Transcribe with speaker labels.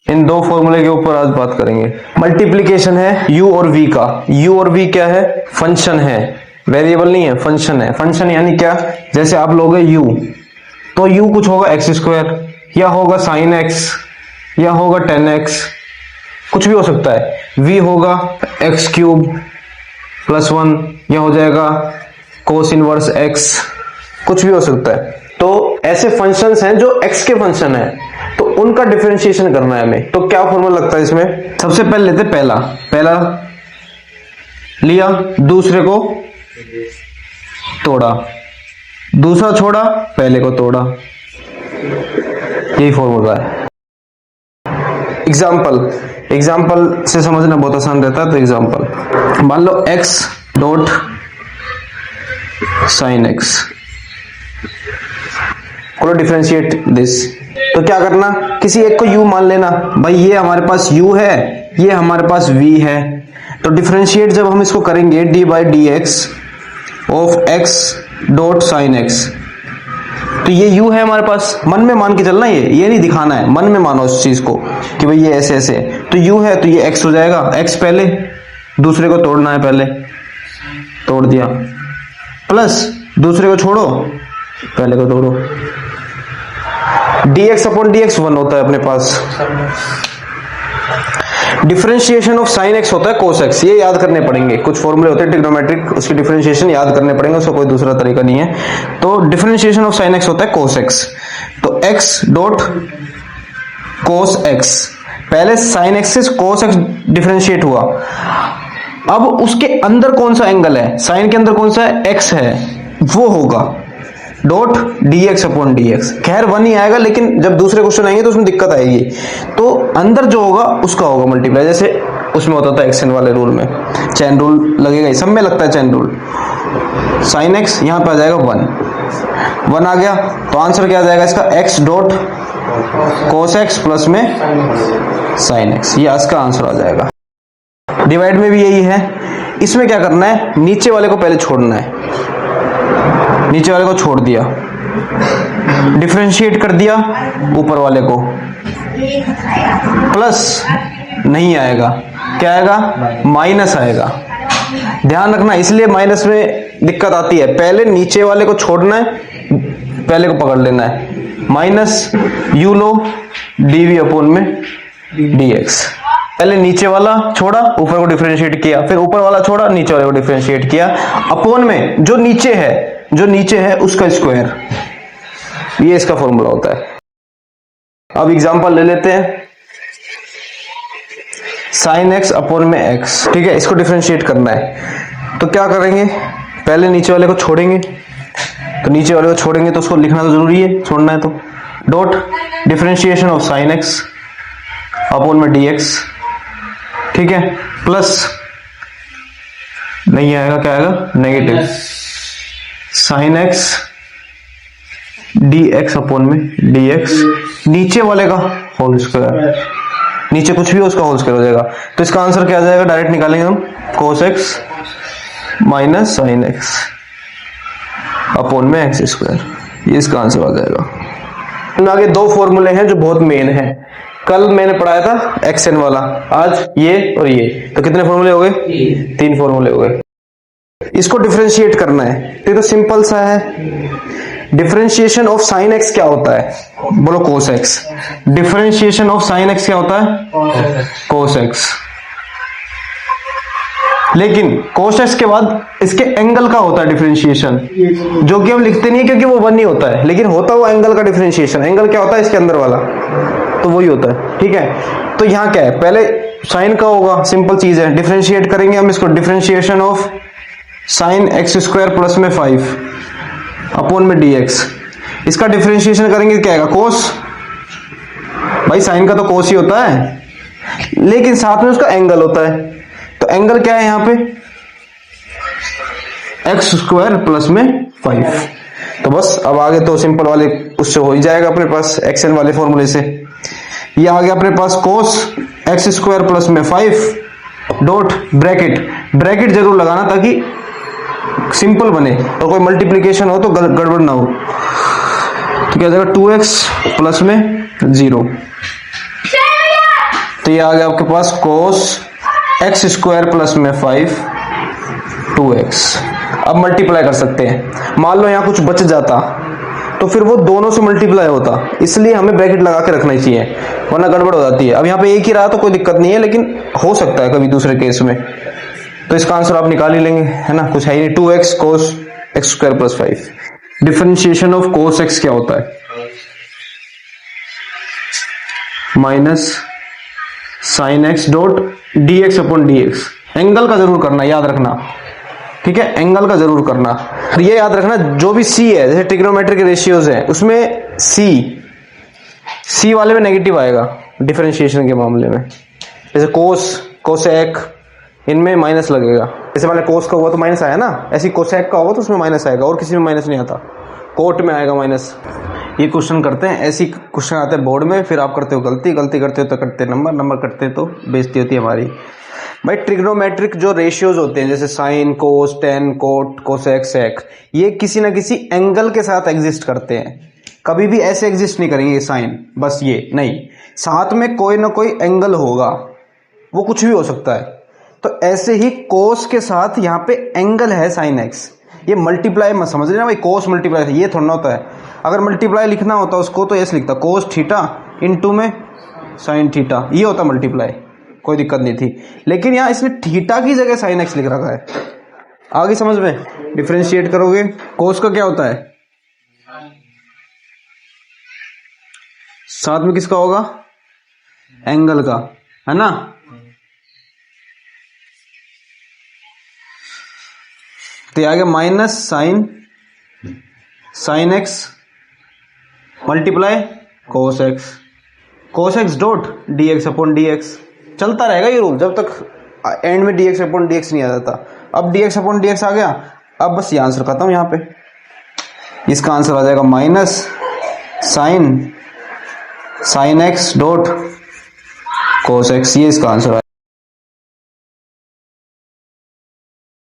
Speaker 1: इन दो फॉर्मूले के ऊपर आज बात करेंगे। मल्टीप्लीकेशन है u और v का। u और v क्या है? फंक्शन है, वेरिएबल नहीं है, फंक्शन है। फंक्शन यानी क्या? जैसे आप लोगे u, तो u कुछ होगा एक्स स्क्वायर, या होगा साइन एक्स, या होगा 10x, कुछ भी हो सकता है। v होगा एक्स क्यूब प्लस 1, या हो जाएगा कोस इनवर्स x, कुछ भी हो सकता है। तो ऐसे फंक्शंस हैं जो x के फंक्शन है, तो उनका डिफरेंशिएशन करना है हमें। तो क्या फॉर्मूला लगता है इसमें? सबसे पहले लेते पहला लिया, दूसरे को तोड़ा, दूसरा छोड़ा, पहले को तोड़ा, यही फॉर्मूला है। एग्जाम्पल से समझना बहुत आसान रहता है। तो एग्जाम्पल मान लो x dot sine x, differentiate this. तो क्या करना, किसी एक को u मान लेना, भाई ये हमारे पास u है, ये हमारे पास v है। तो डिफरेंशिएट जब हम इसको करेंगे D by D x of x dot sine x, तो ये u है हमारे पास, मन में मान के चलना, ये नहीं दिखाना है, मन में मानो उस चीज को कि भाई ये ऐसे ऐसे। तो u है तो ये x हो जाएगा, x पहले, दूसरे को तोड़ना है, पहले तोड़ दिया, प्लस दूसरे को छोड़ो, पहले को तोड़ो। dx अपॉन dx 1 होता है अपने पास। डिफरेंशिएशन ऑफ साइन x होता है cos x, ये याद करने पड़ेंगे, कुछ फॉर्मूले होते हैं ट्रिग्नोमेट्रिक, उसकी डिफरेंशिएशन याद करने पड़ेंगे, उसका कोई दूसरा तरीका नहीं है। तो डिफरेंशिएशन ऑफ साइन x होता है cos x। तो x डॉट cos x, पहले साइन x से cos x डिफरेंशिएट हुआ, अब उसके अंदर कौन सा एंगल है, साइन के अंदर कौन सा है, x है, वो होगा डॉट dx अपॉन dx। खैर 1 ही आएगा, लेकिन जब दूसरे क्वेश्चन आएंगे तो उसमें दिक्कत आएगी। तो अंदर जो होगा उसका होगा मल्टीप्लाई, जैसे उसमें होता था एक्सन वाले रूल में, चैन रूल लगेगा, सब में लगता है चैन रूल। साइन x यहां पे आ जाएगा 1 आ गया, तो आंसर क्या आ जाएगा इसका, x dot cos x plus में साइन x, ये इसका आंसर आ जाएगा। डिवाइड में भी यही है, इसमें क्या करना है, नीचे वाले को पहले छोड़ना है, नीचे वाले को छोड़ दिया, डिफरेंशिएट कर दिया ऊपर वाले को, प्लस नहीं आएगा, क्या आएगा, माइनस आएगा। ध्यान रखना, इसलिए माइनस में दिक्कत आती है, पहले नीचे वाले को छोड़ना है, पहले को पकड़ लेना है, माइनस यू लो डीवी अपॉन में dx। पहले नीचे वाला छोड़ा, ऊपर को डिफरेंशिएट किया, फिर ऊपर वाला छोड़ा, नीचे वाले को डिफरेंशिएट किया, अपॉन में जो नीचे है उसका स्क्वायर, ये इसका फॉर्मूला होता है। अब एग्जांपल ले लेते हैं, साइन एक्स अपॉन में एक्स, ठीक है, इसको डिफरेंशिएट करना है। तो क्या करेंगे, पहले नीचे वाले को छोड़ेंगे, तो नीचे वाले को छोड़ेंगे तो उसको लिखना तो जरूरी है, छोड़ना है तो dot differentiation of sine x upon में dx, ठीक है, प्लस नहीं आएगा, क्या आएगा, negative sine x dx upon में dx, नीचे वाले का होल स्क्वायर, नीचे कुछ भी हो उसका होल स्क्वायर हो जाएगा। तो इसका आंसर क्या आ जाएगा, डायरेक्ट निकालेंगे हम, cos x minus sine x upon में एक्स स्क्वायर, ये इसका आंसर आ जाएगा। आगे दो फॉर्मूले हैं जो बहुत मेन है, कल मैंने पढ़ाया था एक्सन वाला, आज ये और ये, तो कितने फॉर्मूले हो गए, 3 फॉर्मूले हो गए। इसको डिफरेंशिएट करना है, तो सिंपल सा है। डिफरेंशिएशन ऑफ साइन एक्स क्या होता है, बोलो cos x। Differentiation of sine x क्या होता है, cos x। लेकिन cos x के बाद इसके एंगल का होता है डिफरेंशिएशन, जो कि हम लिखते नहीं है क्योंकि वो 1 ही होता है, लेकिन होता वो एंगल का डिफरेंशिएशन। एंगल क्या होता है, इसके अंदर वाला, तो वही होता है, ठीक है। तो यहाँ क्या है, पहले साइन का होगा, सिंपल चीज है, डिफरेंशिएट करेंगे हम इसको, differentiation of sine x square plus में 5 अपॉन में dx। इसका डिफरेंशिएशन करेंगे क्या आएगा, कोस, भाई साइन का तो कोस ही होता है, लेकिन साथ में उसका एंगल होता है। तो एंगल क्या है यहाँ पे, एक्स स्क्वायर प्लस में 5। तो बस अब आगे तो सिंपल वाले उससे हो ही जाएगा अपने पास, एक्सन वाले फॉर्मूले से। ये आ गया अपने पास कोस एक्स स्क्वायर प्लस में 5 डॉट ब्रैकेट जरूर लगाना ताकि सिंपल बने, और कोई मल्टीप्लीकेशन हो तो गड़बड़ ना हो। तो क्या जाएगा, 2x प्लस में 0, तो ये आ गया आपके पास cos x स्क्वायर प्लस में 5 2x। अब मल्टीप्लाई कर सकते हैं, मान लो यहां कुछ बच जाता तो फिर वो दोनों से मल्टीप्लाई होता, इसलिए हमें ब्रैकेट लगा के रखना ही चाहिए वरना गड़बड़ हो जाती है। अब यहाँ पे एक ही रहा तो कोई दिक्कत नहीं है, लेकिन हो सकता है कभी दूसरे केस में, तो इसका आंसर आप निकाल ही लेंगे, है ना, कुछ है ही नहीं। 2x cos x square plus 5। Differentiation of cos x क्या होता है? Minus sine x dot d x upon d x. Angle का जरूर करना, याद रखना, ठीक है, एंगल का जरूर करना। ये याद रखना जो भी c है, जैसे ट्रिग्नोमेट्रिक रेशियोज है उसमें c वाले में नेगेटिव आएगा डिफरेंशिएशन के मामले में। जैसे कोसेक इनमें माइनस लगेगा, जैसे मैंने कोस का हुआ तो माइनस आया ना, ऐसी कोसेक का होगा तो उसमें माइनस आएगा, और किसी में माइनस नहीं आता, कोट में आएगा माइनस। ये क्वेश्चन करते हैं, ऐसी क्वेश्चन आते हैं बोर्ड में, फिर आप करते हो गलती करते हो तो कटते नंबर कटते तो बेइज्जती होती है हमारी। भाई ट्रिग्नोमेट्रिक जो रेशियोज होते हैं जैसे साइन, कोस, टेन, कोट, कोसेक, सेक, ये किसी ना किसी एंगल के साथ एग्जिस्ट करते हैं। कभी भी ऐसे एग्जिस्ट नहीं करेंगे साइन बस ये नहीं, साथ में कोई ना कोई एंगल होगा, वो कुछ भी हो सकता है। तो ऐसे ही कोस के साथ यहाँ पे एंगल है साइन एक्स। ये मल्टीप्लाई मत समझ लेना भाई, कोस मल्टीप्लाई ये थोड़ा ना होता है। अगर मल्टीप्लाई लिखना होता उसको तो ऐसे लिखता, कोस थीटा इनटू में साइन थीटा, ये होता मल्टीप्लाई, कोई दिक्कत नहीं थी। लेकिन यहाँ इसने थीटा की जगह साइन एक्स लिख रखा है। आगे समझ में, डिफरेंशिएट करोगे कोस का क्या होता है, साथ में किसका होगा, एंगल का, है ना। तो ये आ गया minus sine x multiply cos x dot d x upon d x. चलता रहेगा ये रूल जब तक एंड में d x upon d x नहीं आ जाता। अब d x upon d x आ गया, अब बस ये आंसर खत्म। यहाँ पे इसका आंसर आ जाएगा minus sine x dot cos x, ये इसका आंसर है।